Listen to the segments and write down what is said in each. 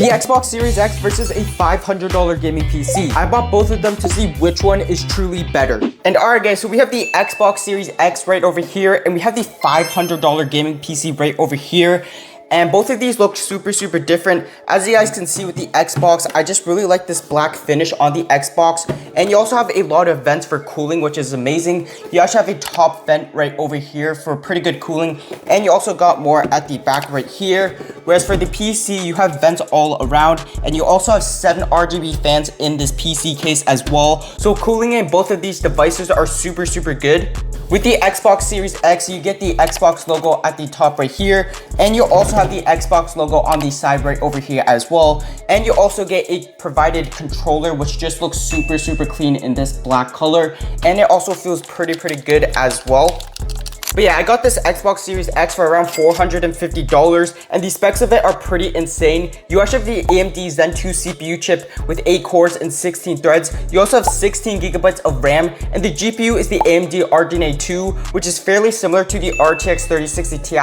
The Xbox Series X versus a $500 gaming PC. I bought both of them to see which one is truly better. And alright guys, so we have the Xbox Series X right over here, and we have the $500 gaming PC right over here. And both of these look super different. As you guys can see with the Xbox, I just really like this black finish on the Xbox. And you also have a lot of vents for cooling, which is amazing. You actually have a top vent right over here for pretty good cooling. And you also got more at the back right here. Whereas for the PC, you have vents all around. And you also have 7 RGB fans in this PC case as well. So cooling in both of these devices are super good. With the Xbox Series X, you get the Xbox logo at the top right here. And you also have the Xbox logo on the side right over here as well. And you also get a provided controller, which just looks super clean in this black color. And it also feels pretty good as well. But yeah, I got this Xbox Series X for around $450, and the specs of it are pretty insane. You actually have the AMD Zen 2 CPU chip with 8 cores and 16 threads. You also have 16 gigabytes of RAM, and the GPU is the AMD RDNA 2, which is fairly similar to the RTX 3060 Ti.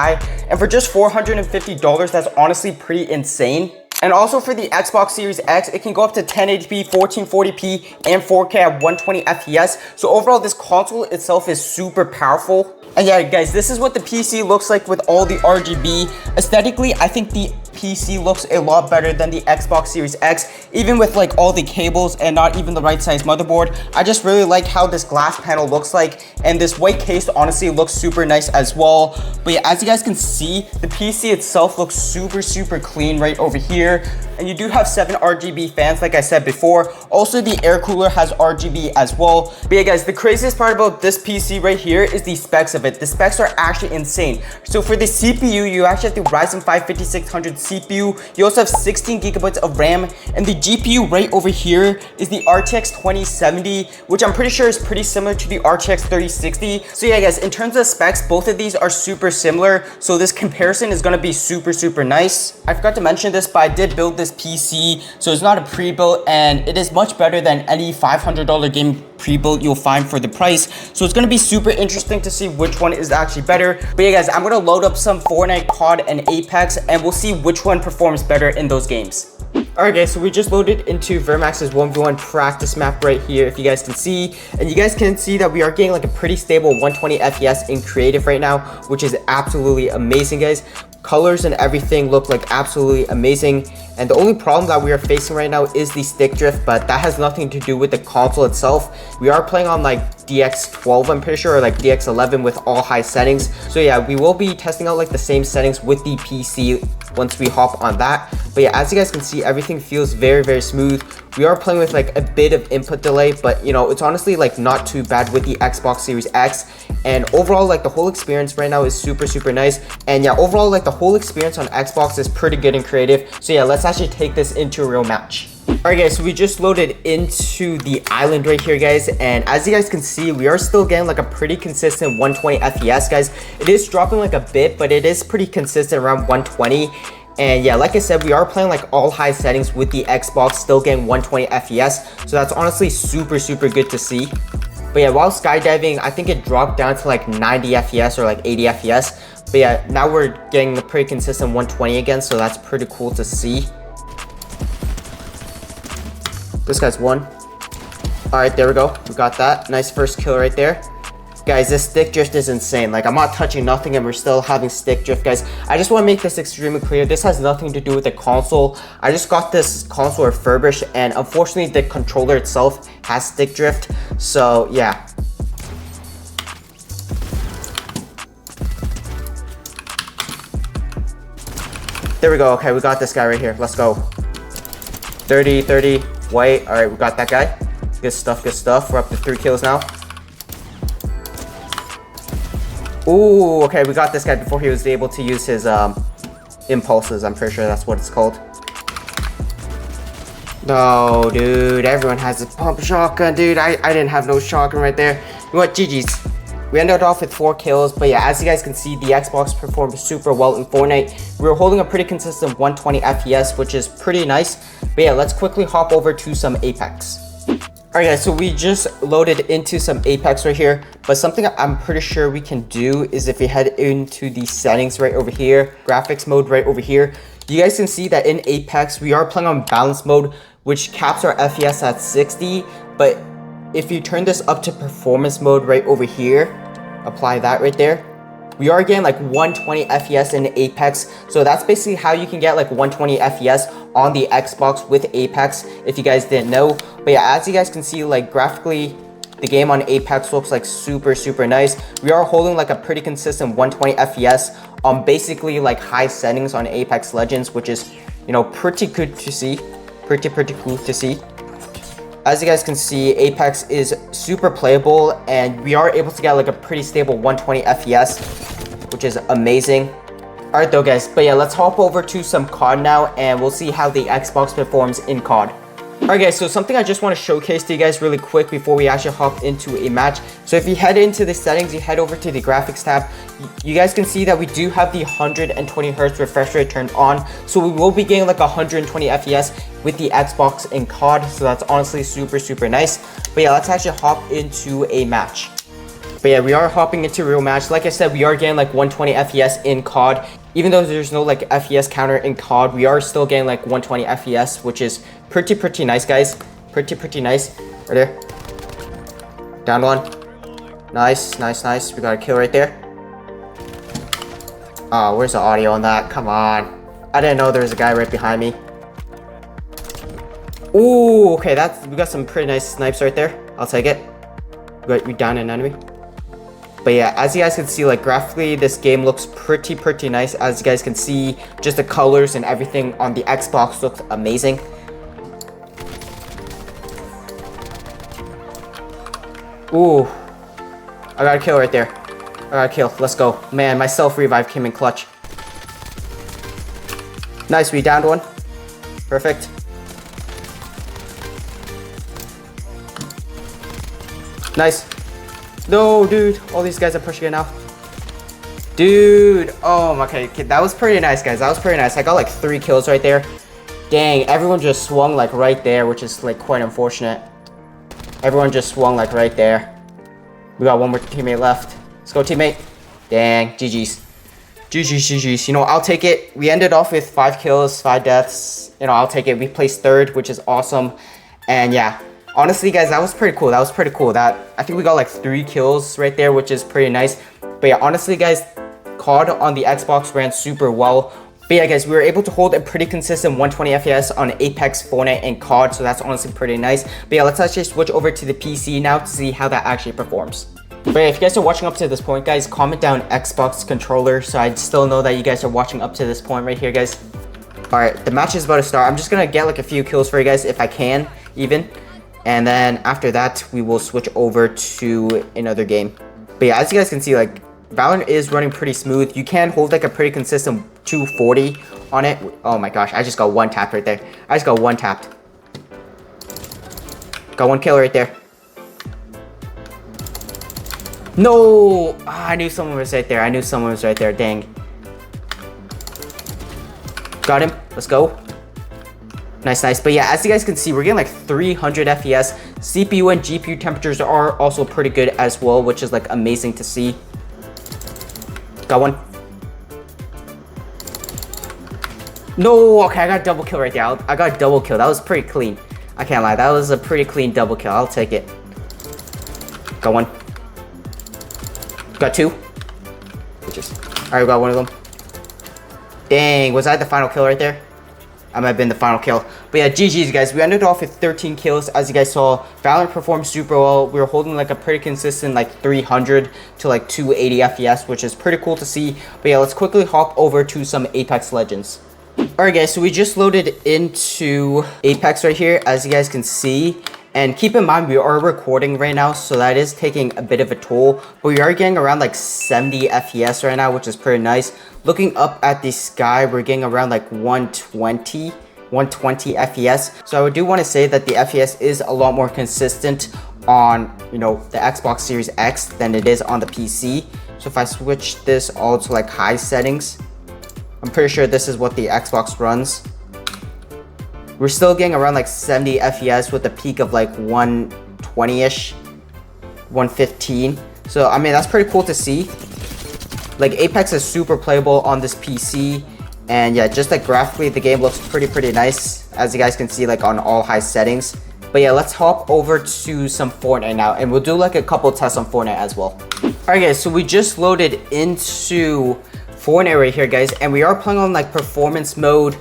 And for just $450, that's honestly pretty insane. And also for the Xbox Series X, it can go up to 1080p, 1440p, and 4K at 120 FPS. So overall, this console itself is super powerful. And yeah, guys, this is what the PC looks like with all the RGB. Aesthetically, I think the PC looks a lot better than the Xbox Series X, even with like all the cables and not even the right size motherboard. I just really like how this glass panel looks like, and this white case honestly looks super nice as well. But yeah, as you guys can see, the PC itself looks super clean right over here. And you do have 7 RGB fans, like I said before. Also, the air cooler has RGB as well. But yeah, guys, the craziest part about this PC right here is the specs of it. The specs are actually insane. So for the CPU, you actually have the Ryzen 5 5600 CPU. You also have 16 gigabytes of RAM. And the GPU right over here is the RTX 2070, which I'm pretty sure is pretty similar to the RTX 3060. So yeah, guys, in terms of specs, both of these are super similar. So this comparison is going to be super nice. I forgot to mention this, but I did build this PC, so it's not a pre-built, and it is much better than any $500 game pre-built you'll find for the price. So it's going to be super interesting to see which one is actually better. But yeah, guys, I'm going to load up some Fortnite, COD, and Apex, and we'll see which one performs better in those games. Alright guys, so we just loaded into Vermax's 1v1 practice map right here, if you guys can see. And you guys can see that we are getting like a pretty stable 120 FPS in creative right now, which is absolutely amazing, guys. Colors and everything look like absolutely amazing. And the only problem that we are facing right now is the stick drift, but that has nothing to do with the console itself. We are playing on like DX12, I'm pretty sure, or like DX11 with all high settings. So yeah, we will be testing out like the same settings with the PC once we hop on that. But yeah, as you guys can see, everything feels very smooth. We are playing with like a bit of input delay, but you know, it's honestly like not too bad with the Xbox Series X. And overall, like the whole experience right now is super nice. And yeah, overall, like the whole experience on Xbox is pretty good and creative. So yeah, let's actually take this into a real match. Alright guys, so we just loaded into the island right here, guys, and as you guys can see, we are still getting like a pretty consistent 120 FPS, guys. It is dropping like a bit, but it is pretty consistent around 120. And yeah, like I said, we are playing like all high settings with the Xbox, still getting 120 FPS. So that's honestly super good to see. But yeah, while skydiving, I think it dropped down to like 90 FPS or like 80 FPS. But yeah, now we're getting a pretty consistent 120 again, so that's pretty cool to see. This guy's won. All right, there we go. We got that. Nice first kill right there. Guys, this stick drift is insane. Like, I'm not touching nothing and we're still having stick drift, guys. I just want to make this extremely clear. This has nothing to do with the console. I just got this console refurbished, and unfortunately, the controller itself has stick drift. So, yeah. There we go. Okay, we got this guy right here. Let's go. 30. White. All right, we got that guy. Good stuff. We're up to 3 kills now. Ooh, okay, we got this guy before he was able to use his impulses. I'm pretty sure that's what it's called. No, dude, everyone has a pump shotgun, dude. I didn't have no shotgun right there. You know what, GG's. We ended off with 4 kills, but yeah, as you guys can see, the Xbox performed super well in Fortnite. We were holding a pretty consistent 120 FPS, which is pretty nice. But yeah, let's quickly hop over to some Apex. Alright guys, so we just loaded into some Apex right here, but something I'm pretty sure we can do is if we head into the settings right over here, graphics mode right over here, You guys can see that in Apex, we are playing on balance mode, which caps our FPS at 60. But if you turn this up to performance mode right over here, apply that right there, we are getting like 120 FPS in Apex. So that's basically how you can get like 120 FPS on the Xbox with Apex, if you guys didn't know. But yeah, as you guys can see, like graphically, the game on Apex looks like super nice. We are holding like a pretty consistent 120 FPS on basically like high settings on Apex Legends, which is, you know, pretty good to see. Pretty cool to see. As you guys can see, Apex is super playable, and we are able to get like a pretty stable 120 FPS, which is amazing. Alright though guys, but yeah, let's hop over to some COD now, and we'll see how the Xbox performs in COD. Alright guys, so something I just want to showcase to you guys really quick before we actually hop into a match. So if you head into the settings, you head over to the graphics tab, you guys can see that we do have the 120 Hz refresh rate turned on. So we will be getting like 120 FPS with the Xbox in COD. So that's honestly super nice. But yeah, let's actually hop into a match. But yeah, we are hopping into a real match. Like I said, we are getting like 120 FPS in COD. Even though there's no like FPS counter in COD, we are still getting like 120 FPS, which is pretty nice, guys. Pretty nice. Right there. Down one. Nice. We got a kill right there. Oh, where's the audio on that? Come on. I didn't know there was a guy right behind me. Ooh, okay, we got some pretty nice snipes right there. I'll take it. We down an enemy. But yeah, as you guys can see, like graphically, this game looks pretty nice. As you guys can see, just the colors and everything on the Xbox looks amazing. Ooh, I got a kill right there. I got a kill. Let's go. Man, my self-revive came in clutch. Nice, we downed one. Perfect. Nice. No, dude. All these guys are pushing it now. Dude. Oh, okay. That was pretty nice, guys. That was pretty nice. I got like 3 kills right there. Dang, everyone just swung like right there, which is like quite unfortunate. Everyone just swung like right there. We got one more teammate left. Let's go, teammate. Dang, GG's. GG's. You know, I'll take it. We ended off with 5 kills, 5 deaths. You know, I'll take it. We placed 3rd, which is awesome. And yeah. Honestly, guys, that was pretty cool. I think we got like 3 kills right there, which is pretty nice. But yeah, honestly, guys, COD on the Xbox ran super well. But yeah, guys, we were able to hold a pretty consistent 120 FPS on Apex, Fortnite, and COD, so that's honestly pretty nice. But yeah, let's actually switch over to the PC now to see how that actually performs. But yeah, if you guys are watching up to this point, guys, comment down Xbox controller so I still know that you guys are watching up to this point right here, guys. Alright, the match is about to start. I'm just gonna get like a few kills for you guys if I can, even. And then after that, we will switch over to another game. But yeah, as you guys can see, like, Valorant is running pretty smooth. You can hold like a pretty consistent 240 on it. Oh my gosh, I just got 1 tapped right there. I just got 1 tapped. Got 1 kill right there. No! Ah, I knew someone was right there. Dang. Got him. Let's go. Nice. But yeah, as you guys can see, we're getting like 300 FPS. CPU and GPU temperatures are also pretty good as well, which is like amazing to see. Got one. No, okay, I got a double kill right there. I got a double kill. That was pretty clean. I can't lie. That was a pretty clean double kill. I'll take it. Got one. Got 2. Alright, we got 1 of them. Dang, was that the final kill right there? I might have been the final kill. But yeah, GG's, guys. We ended off with 13 kills. As you guys saw, Valorant performed super well. We were holding like a pretty consistent like 300 to like 280 FPS, which is pretty cool to see. But yeah, let's quickly hop over to some Apex Legends. Alright guys, so we just loaded into Apex right here, as you guys can see. And keep in mind, we are recording right now, so that is taking a bit of a toll. But we are getting around like 70 FPS right now, which is pretty nice. Looking up at the sky, we're getting around like 120 FPS. So I do want to say that the FPS is a lot more consistent on, you know, the Xbox Series X than it is on the PC. So if I switch this all to like high settings, I'm pretty sure this is what the Xbox runs. We're still getting around like 70 FPS with a peak of like 120-ish, 115. So, I mean, that's pretty cool to see. Like, Apex is super playable on this PC. And yeah, just like graphically, the game looks pretty nice, as you guys can see, like on all high settings. But yeah, let's hop over to some Fortnite now, and we'll do like a couple tests on Fortnite as well. Alright guys, so we just loaded into Fortnite right here, guys, and we are playing on like performance mode.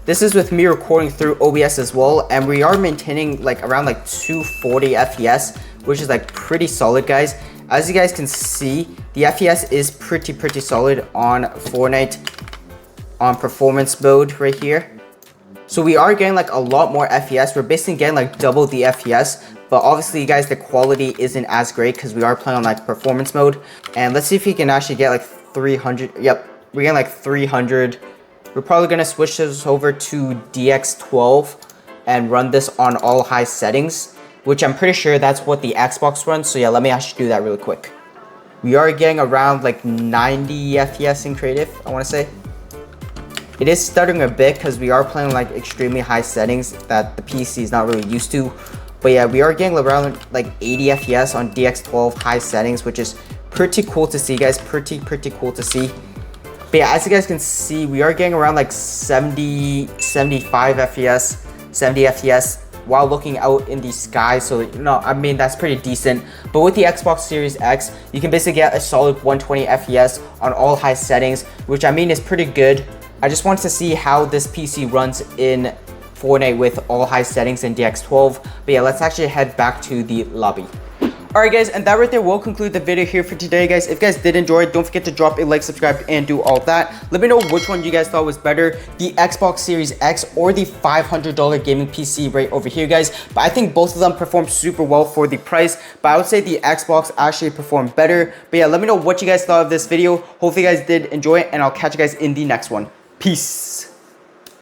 This is with me recording through OBS as well, and we are maintaining like around like 240 FPS, which is like pretty solid, guys. As you guys can see, the FPS is pretty solid on Fortnite on performance mode right here. So we are getting like a lot more FPS. We're basically getting like double the FPS, but obviously guys, the quality isn't as great because we are playing on like performance mode. And let's see if we can actually get like 300. Yep, we're getting like 300. We're probably gonna switch this over to DX12 and run this on all high settings, which I'm pretty sure that's what the Xbox runs. So yeah, let me actually do that really quick. We are getting around like 90 FPS in creative, I wanna say. It is stuttering a bit because we are playing like extremely high settings that the PC is not really used to. But yeah, we are getting around like 80 FPS on DX12 high settings, which is pretty cool to see, guys. Pretty cool to see. But yeah, as you guys can see, we are getting around like 70, 75 FPS, 70 FPS while looking out in the sky. So, you know, I mean, that's pretty decent. But with the Xbox Series X, you can basically get a solid 120 FPS on all high settings, which I mean is pretty good. I just wanted to see how this PC runs in Fortnite with all high settings in DX12. But yeah, let's actually head back to the lobby. Alright guys, and that right there will conclude the video here for today, guys. If you guys did enjoy it, don't forget to drop a like, subscribe, and do all that. Let me know which one you guys thought was better, the Xbox Series X or the $500 gaming PC right over here, guys. But I think both of them perform super well for the price, but I would say the Xbox actually performed better. But yeah, let me know what you guys thought of this video. Hopefully you guys did enjoy it, and I'll catch you guys in the next one. Peace.